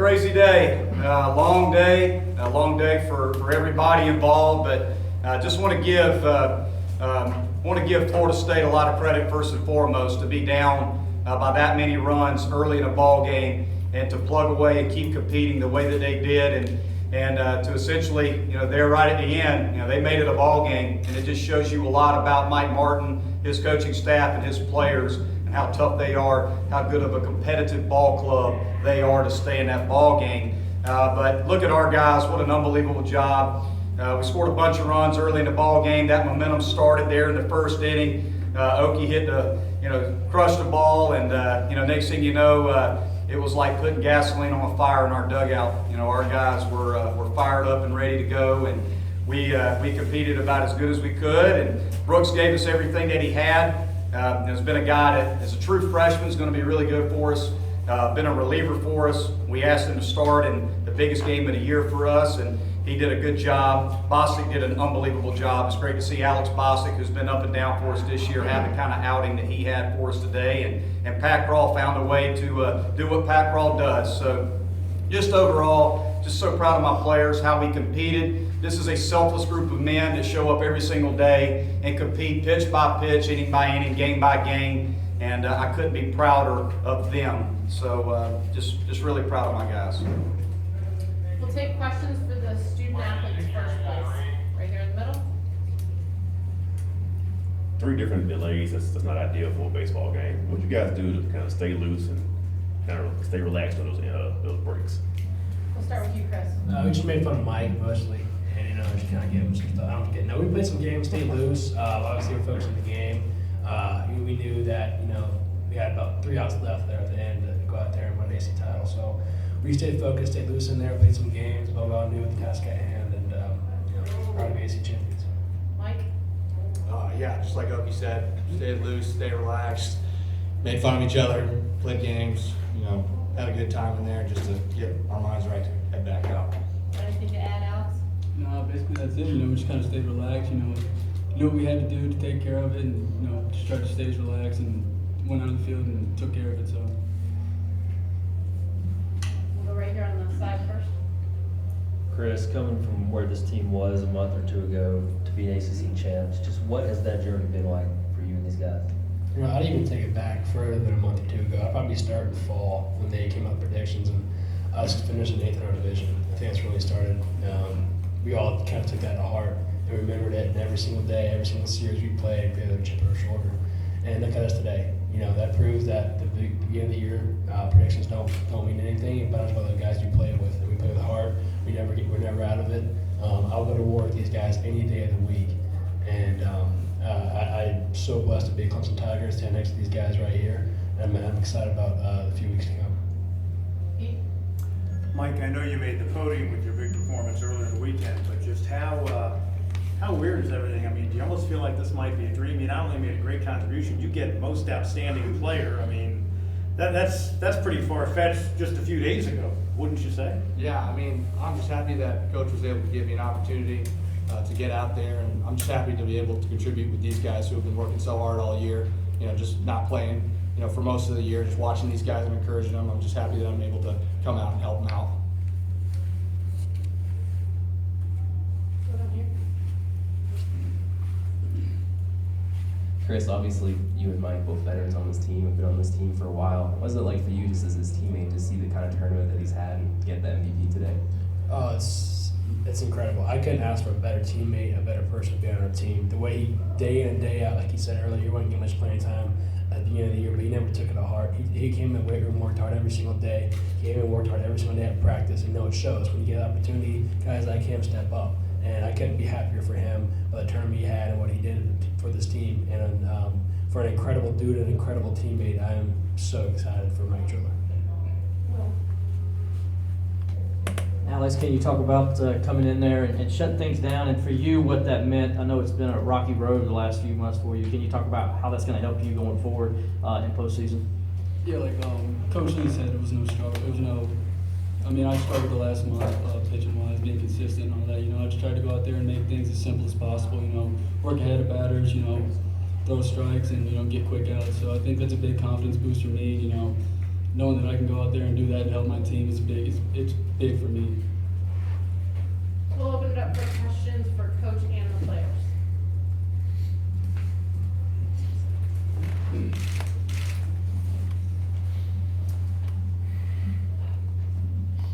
crazy day, long day for everybody involved. But I just want to give Florida State a lot of credit first and foremost to be down by that many runs early in a ball game and to plug away and keep competing the way that they did, and to essentially, there right at the end, they made it a ball game, and it just shows you a lot about Mike Martin, his coaching staff, and his players, and how tough they are, how good of a competitive ball club they are to stay in that ball game. But look at our guys, what an unbelievable job. We scored a bunch of runs early in the ball game. That momentum started there in the first inning. Okie crushed the ball, and next thing you know, it was like putting gasoline on a fire in our dugout. Our guys were fired up and ready to go, and we competed about as good as we could. And Brooks gave us everything that he had. Has been a guy that, as a true freshman, is going to be really good for us. Been a reliever for us. We asked him to start in the biggest game of the year for us, and he did a good job. Bostic did an unbelievable job. It's great to see Alex Bostic, who's been up and down for us this year, have the kind of outing that he had for us today. And Pat Crawl found a way to do what Pat Crawl does. So just overall, just so proud of my players, how we competed. This is a selfless group of men that show up every single day and compete pitch by pitch, inning by inning, game by game. And I couldn't be prouder of them. So just really proud of my guys. We'll take questions for the student athletes first, please. Right here in the middle. 3 different delays, that's not ideal for a baseball game. What you guys do to kind of stay loose and kind of stay relaxed on those breaks? We'll start with you, Chris. We just made fun of Mike mostly, and just kind of give him some stuff. We played some games, stayed loose. Obviously, we're focused on the game. We knew that we had about 3 outs left there at the end to go out there and win the AC title. So we stayed focused, stayed loose in there, played some games, but we all knew what the task at hand, and proud to be AC champions. Mike? Yeah, just like Okie said, stay loose, stay relaxed, made fun of each other, played games, had a good time in there just to get our minds right to head back out. Anything to add, Alex? No, basically that's it. We just kind of stayed relaxed. Knew what we had to do to take care of it, and just tried to stay relaxed and went out of the field and took care of it. So. We'll go right here on the side first. Chris, coming from where this team was a month or 2 ago to be ACC champs, just what has that journey been like for you and these guys? I'd even take it back further than a month or 2 ago. I'd probably start in the fall when they came out with predictions and us finishing 8th in our division. I think that's really started. We all kind of took that to heart and remembered it, and every single day, every single series we played, we had a chip on our shoulder. And look at us today. That proves that the beginning of the year predictions don't mean anything, but that's why the guys you play with, and we play with heart. We're never out of it. I'll go to war with these guys any day of the week, and I'm so blessed to be a Clemson Tigers, stand next to these guys right here, and I'm excited about the few weeks to come. Pete? Mike, I know you made the podium with your big performance earlier in the weekend, but just how weird is everything? I mean, do you almost feel like this might be a dream? You not only made a great contribution, you get most outstanding player. I mean, that's pretty far-fetched just a few days ago, wouldn't you say? Yeah, I'm just happy that Coach was able to give me an opportunity to get out there, and I'm just happy to be able to contribute with these guys who have been working so hard all year, just not playing, for most of the year, just watching these guys and encouraging them. I'm just happy that I'm able to come out and help them out. Go down here. Chris, obviously you and Mike, both veterans on this team, have been on this team for a while. What was it like for you just as his teammate to see the kind of tournament that he's had and get the MVP today? Oh, it's incredible. I couldn't ask for a better teammate, a better person to be on our team. The way he, day in and day out, like he said earlier, he wasn't getting much playing time at the beginning of the year, but he never took it to heart. He came in the weight room and worked hard every single day. He came in and worked hard every single day at practice, and it shows. When you get an opportunity, guys like him step up. And I couldn't be happier for him by the tournament he had and what he did for this team. And for an incredible dude and an incredible teammate, I am so excited for Mike Driller. Alex, can you talk about coming in there and shutting things down, and for you, what that meant? I know it's been a rocky road the last few months for you. Can you talk about how that's going to help you going forward in postseason? Yeah, like Coach Lee said, it was no struggle. It was no. I struggled the last month pitching-wise, being consistent and all that. I just tried to go out there and make things as simple as possible. Work ahead of batters. Throw strikes and get quick outs. So I think that's a big confidence boost for me. knowing that I can go out there and do that and help my team is big. It's big for me. We'll open it up for questions for coach and the players.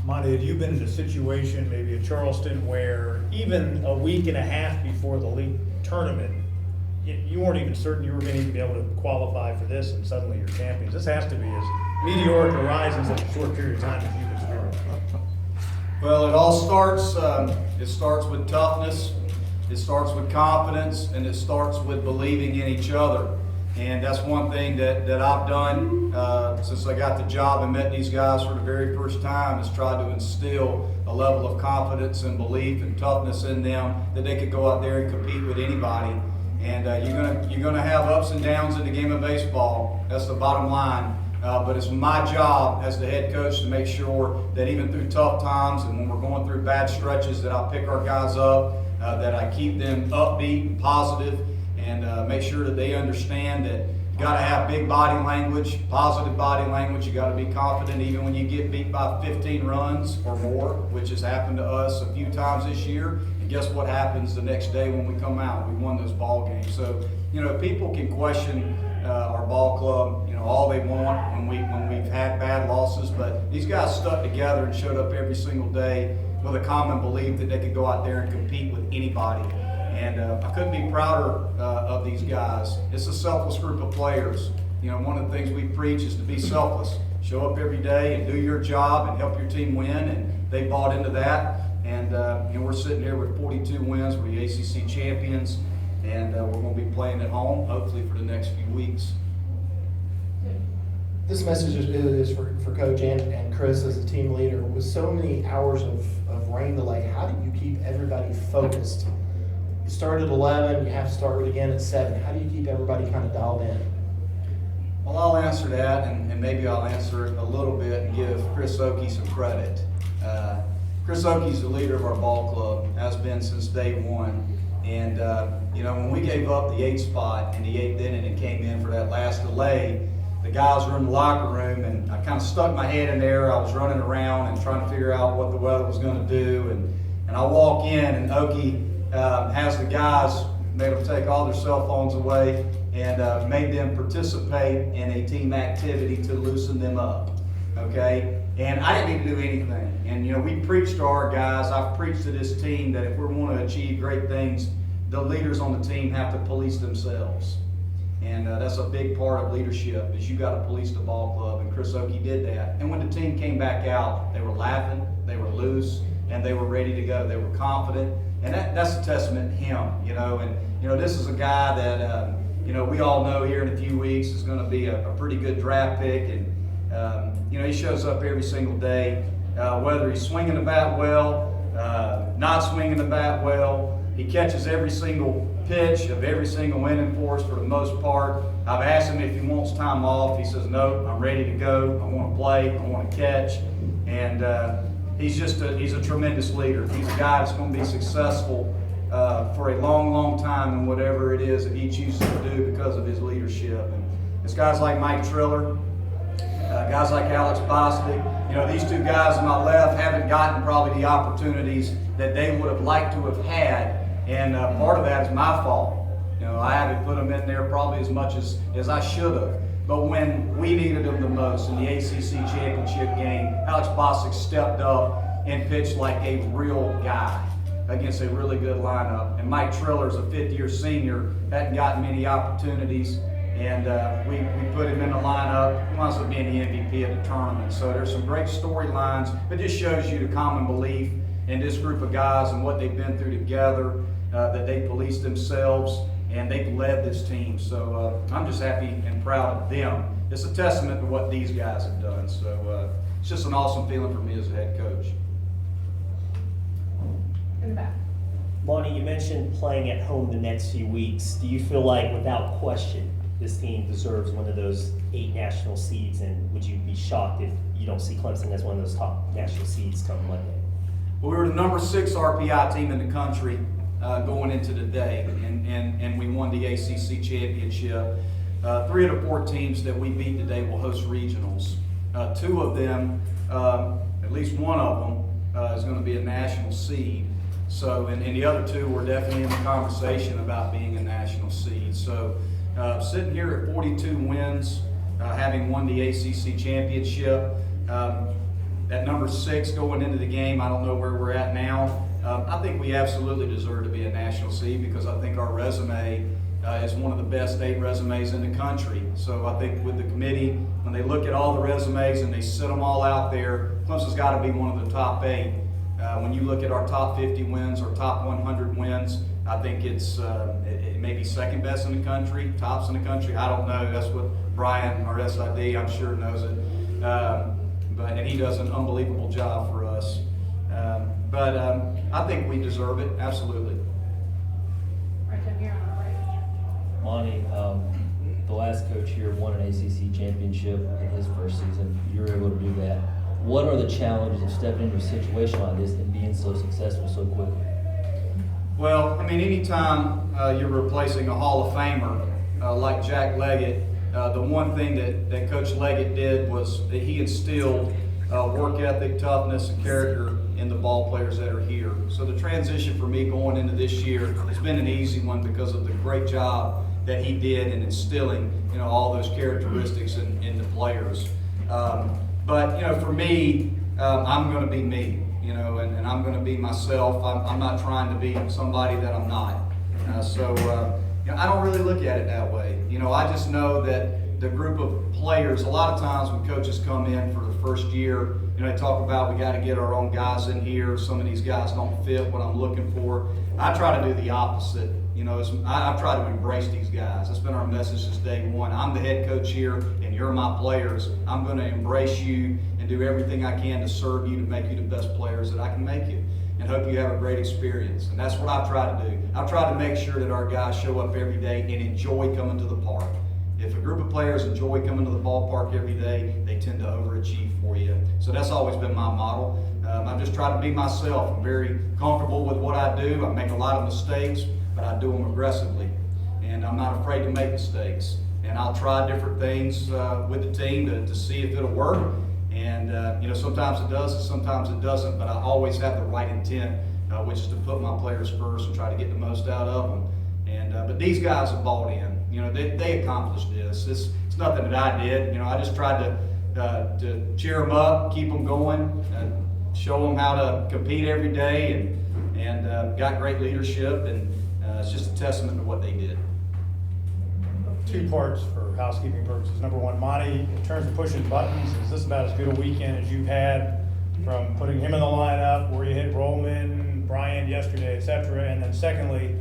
Monty, have you been in a situation, maybe at Charleston, where even a week and a half before the league tournament, you weren't even certain you were going to even be able to qualify for this, and suddenly you're champions? This has to be as meteoric a rise in such a short period of time as you've experienced. Well, it all starts, it starts with toughness, it starts with confidence, and it starts with believing in each other. And that's one thing that I've done since I got the job and met these guys for the very first time, is try to instill a level of confidence and belief and toughness in them that they could go out there and compete with anybody. And you're gonna have ups and downs in the game of baseball. That's the bottom line. But it's my job as the head coach to make sure that even through tough times and when we're going through bad stretches, that I pick our guys up, that I keep them upbeat and positive, and make sure that they understand that you got to have big body language, positive body language. You got to be confident even when you get beat by 15 runs or more, which has happened to us a few times this year. And guess what happens the next day when we come out? We won those ball games. So, people can question our ball club, all they want when we've had bad losses, but these guys stuck together and showed up every single day with a common belief that they could go out there and compete with anybody. And I couldn't be prouder of these guys. It's a selfless group of players. One of the things we preach is to be selfless. Show up every day and do your job and help your team win, and they bought into that. And we're sitting here with 42 wins. We're the ACC champions, and we're going to be playing at home, hopefully for the next few weeks. This message is for Coach and Chris as a team leader. With so many hours of rain delay, how do you keep everybody focused? You start at 11, you have to start again at 7. How do you keep everybody kind of dialed in? Well, I'll answer that, and maybe I'll answer it a little bit and give Chris Oakey some credit. Chris Oakey's the leader of our ball club, has been since day one. And, when we gave up the 8th spot in the 8th inning and came in for that last delay, the guys were in the locker room, and I kind of stuck my head in there. I was running around and trying to figure out what the weather was going to do. And I walk in, and Oakey has the guys, made them take all their cell phones away, and made them participate in a team activity to loosen them up, okay? And I didn't need to do anything. And, we preached to our guys. I've preached to this team that if we want to achieve great things, the leaders on the team have to police themselves. And that's a big part of leadership, is you got to police the ball club, and Chris Oakey did that. And when the team came back out, they were laughing, they were loose, and they were ready to go. They were confident, and that's a testament to him, And, this is a guy that, we all know here in a few weeks is going to be a pretty good draft pick. And, he shows up every single day, whether he's swinging the bat well, not swinging the bat well. He catches every single pitch of every single inning for us for the most part. I've asked him if he wants time off. He says, no, I'm ready to go. I want to play. I want to catch. And he's a tremendous leader. He's a guy that's going to be successful for a long, long time in whatever it is that he chooses to do because of his leadership. And it's guys like Mike Triller, guys like Alex Bostic. These two guys on my left haven't gotten probably the opportunities that they would have liked to have had. And part of that is my fault. I haven't put them in there probably as much as I should have. But when we needed them the most in the ACC Championship Game, Alex Bostic stepped up and pitched like a real guy against a really good lineup. And Mike Triller's a 5th-year senior, hadn't gotten many opportunities. And we put him in the lineup. He wants to be the MVP of the tournament. So there's some great storylines. It just shows you the common belief in this group of guys and what they've been through together, that they police themselves, and they've led this team. So I'm just happy and proud of them. It's a testament to what these guys have done. So it's just an awesome feeling for me as a head coach. In the back. Monty, you mentioned playing at home the next few weeks. Do you feel like, without question, this team deserves one of those 8 national seeds, and would you be shocked if you don't see Clemson as one of those top national seeds come Monday? Well, we were the number 6 RPI team in the country going into the day, and we won the ACC championship. 3 of the 4 teams that we beat today will host regionals. Two of them, at least one of them, is going to be a national seed. So, and the other two were definitely in the conversation about being a national seed. So, sitting here at 42 wins, having won the ACC championship, at number 6 going into the game, I don't know where we're at now. I think we absolutely deserve to be a national seed because I think our resume is one of the best 8 resumes in the country. So I think with the committee, when they look at all the resumes and they sit them all out there, Clemson's got to be one of the top 8. When you look at our top 50 wins or top 100 wins, I think it may be second best in the country, tops in the country. I don't know. That's what Brian, our SID, I'm sure knows it. And he does an unbelievable job for us. But I think we deserve it, absolutely. Right down here on the right. Monty, the last coach here won an ACC championship in his first season. You were able to do that. What are the challenges of stepping into a situation like this and being so successful so quickly? Well, I mean, anytime you're replacing a Hall of Famer like Jack Leggett, the one thing that Coach Leggett did was that he instilled work ethic, toughness, and character in the ball players that are here. So the transition for me going into this year has been an easy one because of the great job that he did in instilling, all those characteristics in the players. But for me, I'm going to be me, and I'm going to be myself. I'm not trying to be somebody that I'm not. I don't really look at it that way. I just know that the group of players, a lot of times when coaches come in for the first year, they talk about we got to get our own guys in here. Some of these guys don't fit what I'm looking for. I try to do the opposite. I try to embrace these guys. That's been our message since day one. I'm the head coach here, and you're my players. I'm going to embrace you and do everything I can to serve you, to make you the best players that I can make you, and hope you have a great experience. And that's what I try to do. I try to make sure that our guys show up every day and enjoy coming to the park. If a group of players enjoy coming to the ballpark every day, they tend to overachieve for you. So that's always been my model. I just try to be myself. I'm very comfortable with what I do. I make a lot of mistakes, but I do them aggressively. And I'm not afraid to make mistakes. And I'll try different things with the team to see if it'll work. And sometimes it does, and sometimes it doesn't. But I always have the right intent, which is to put my players first and try to get the most out of them. But these guys have bought in. They accomplished this. It's nothing that I did. I just tried to cheer them up, keep them going, show them how to compete every day, and got great leadership. And it's just a testament to what they did. 2 parts for housekeeping purposes. Number 1, Monty, in terms of pushing buttons, is this about as good a weekend as you've had from putting him in the lineup, where you hit Roman, Brian yesterday, etc.? And then secondly,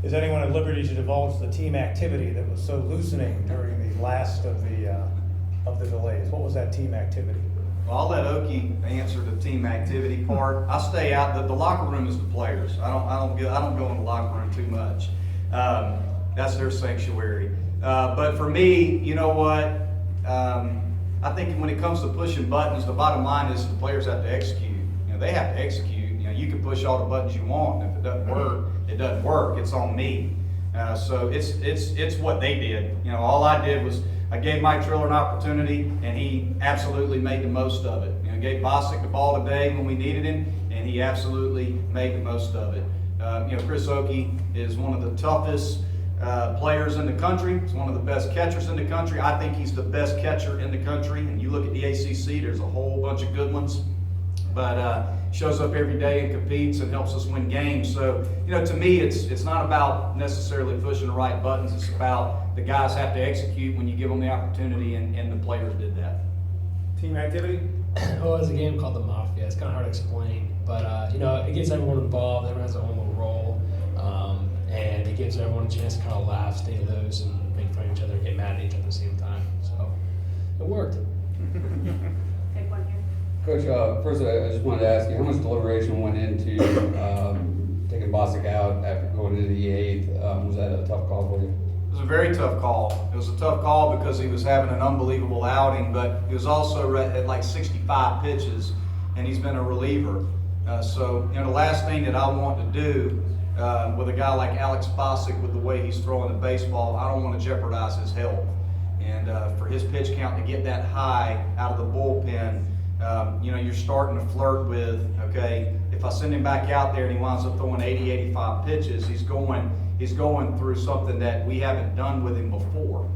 is anyone at liberty to divulge the team activity that was so loosening during the last of the delays? What was that team activity? Well, I'll let Oki answer the team activity part. I stay out. The locker room is the players. I don't go in the locker room too much. That's their sanctuary. But for me, you know what? I think when it comes to pushing buttons, the bottom line is the players have to execute. They have to execute. You can push all the buttons you want, and if it doesn't work, it doesn't work. It's on me. So it's what they did. All I did was I gave Mike Triller an opportunity, and he absolutely made the most of it. Gave Bosick the ball today when we needed him, and he absolutely made the most of it. Chris Oki is one of the toughest players in the country. He's one of the best catchers in the country. I think he's the best catcher in the country. And you look at the ACC, there's a whole bunch of good ones. But shows up every day and competes and helps us win games. So, to me, it's not about necessarily pushing the right buttons. It's about the guys have to execute when you give them the opportunity, and the players did that. Team activity? Oh, it's a game called the Mafia. It's kind of hard to explain, but it gets everyone involved. Everyone has their own little role, and it gives everyone a chance to kind of laugh, stay loose, and make fun of each other, get mad at each other at the same time. So it worked. Take one here. Coach, first I just wanted to ask you, how much deliberation went into taking Bosick out after going into the 8th? Was that a tough call for you? It was a very tough call. It was a tough call because he was having an unbelievable outing, but he was also at like 65 pitches, and he's been a reliever. So the last thing that I want to do with a guy like Alex Bosick, with the way he's throwing the baseball, I don't want to jeopardize his health. And for his pitch count to get that high out of the bullpen, you know, you're starting to flirt with, okay, if I send him back out there and he winds up throwing 80, 85 pitches, he's going through something that we haven't done with him before.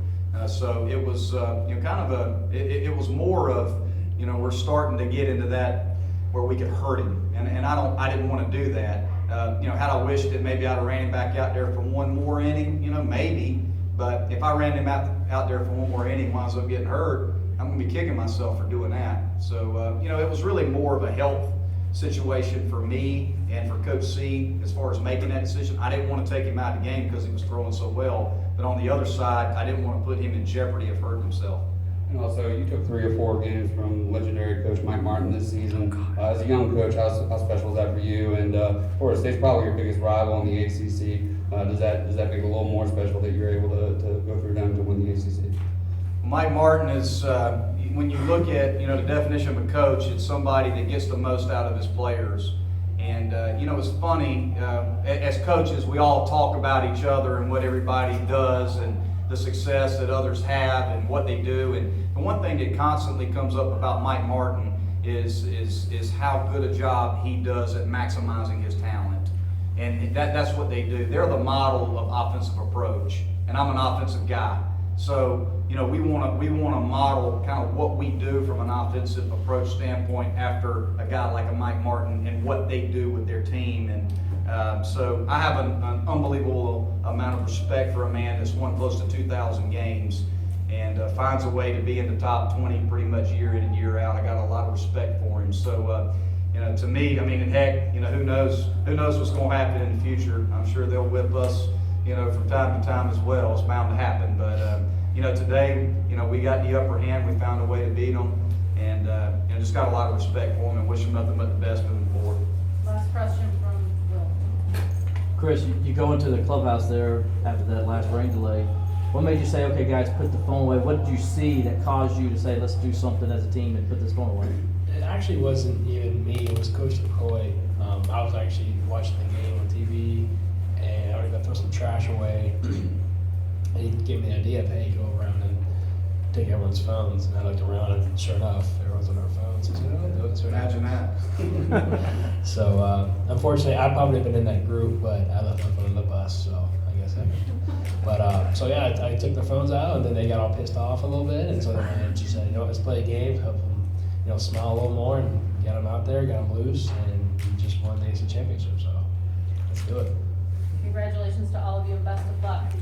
So it was, you know, kind of it was more of, you know, we're starting to get into that where we could hurt him, and I didn't want to do that. You know, had I wished that maybe I'd have ran him back out there for one more inning, you know, maybe. But if I ran him out there for one more inning, winds up getting hurt, I'm going to be kicking myself for doing that. So, you know, it was really more of a health situation for me and for Coach C as far as making that decision. I didn't want to take him out of the game because he was throwing so well. But on the other side, I didn't want to put him in jeopardy of hurting himself. And also, you took 3 or 4 games from legendary coach Mike Martin this season. As a young coach, how special is that for you? And Florida State's probably your biggest rival in the ACC. Does that make it a little more special that you're able to go through them to win the ACC? Mike Martin is, when you look at, you know, the definition of a coach, it's somebody that gets the most out of his players. And, you know, it's funny, as coaches, we all talk about each other and what everybody does and the success that others have and what they do. And the one thing that constantly comes up about Mike Martin is how good a job he does at maximizing his talent. And that's what they do. They're the model of offensive approach. And I'm an offensive guy. So, you know, we want to model kind of what we do from an offensive approach standpoint after a guy like a Mike Martin and what they do with their team. And so I have an unbelievable amount of respect for a man that's won close to 2,000 games and finds a way to be in the top 20 pretty much year in and year out. I got a lot of respect for him. So, you know, to me, I mean, and heck, you know, who knows what's going to happen in the future. I'm sure they'll whip us, you know, from time to time as well. It's bound to happen. But, you know, today, you know, we got the upper hand. We found a way to beat them. And, you know, just got a lot of respect for them and wish them nothing but the best moving forward. Last question from Will. Chris, you go into the clubhouse there after that last rain delay. What made you say, okay, guys, put the phone away? What did you see that caused you to say, let's do something as a team and put this phone away? It actually wasn't even me, it was Coach LaCroix. I was actually watching the game on TV, and I was gonna throw some trash away. And he gave me the idea of, hey, go around and take everyone's phones. And I looked around, and sure enough, everyone's on their phones. I said, oh, do it. So Imagine that. So, unfortunately, I'd probably been in that group, but I left my phone on the bus, so I guess I But, so yeah, I took their phones out, and then they got all pissed off a little bit, and so then I just said, you know, let's play a game, help them, you know, smile a little more, and get them out there, get them loose, and we just won the ACC Championship, so let's do it. Congratulations to all of you and best of luck.